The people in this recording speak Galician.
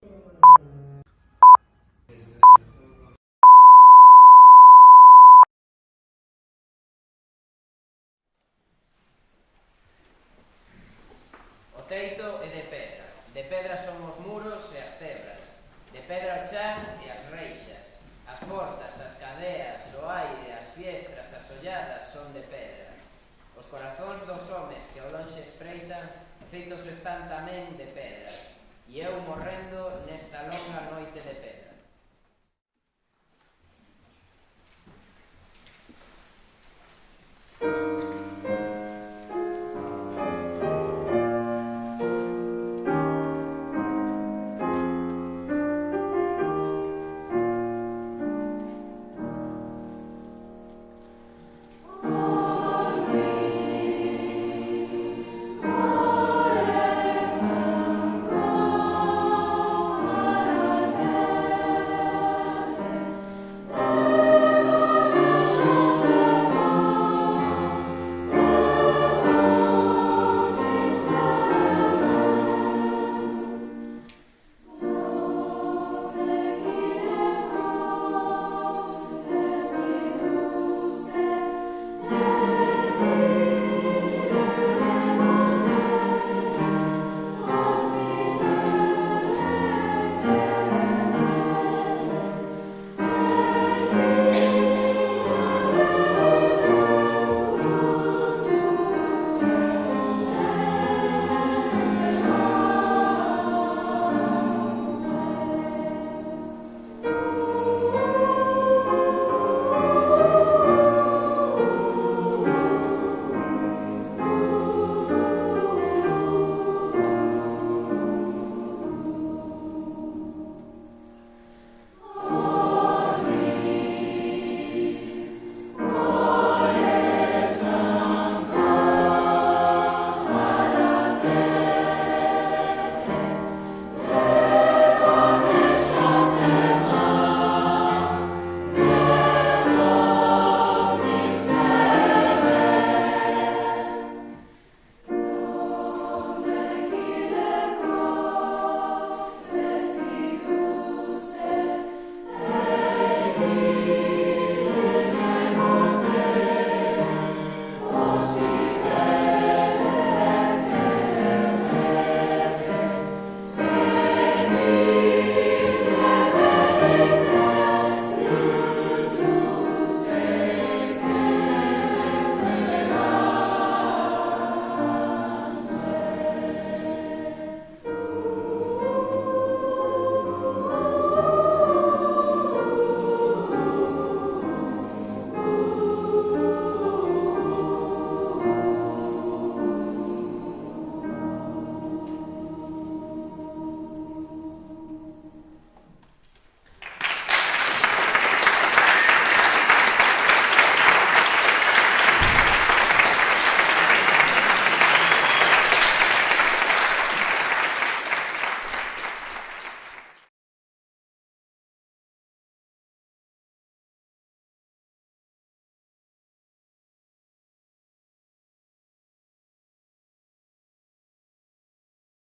O teito é de pedra son os muros e as tebras, de pedra o chan e as reixas, as portas, as cadeas, o aire, as fiestras, as olladas son de pedra. Os corazóns dos homes que ao lonxe espreitan, feitos están tamén de pedra, e eu morrendo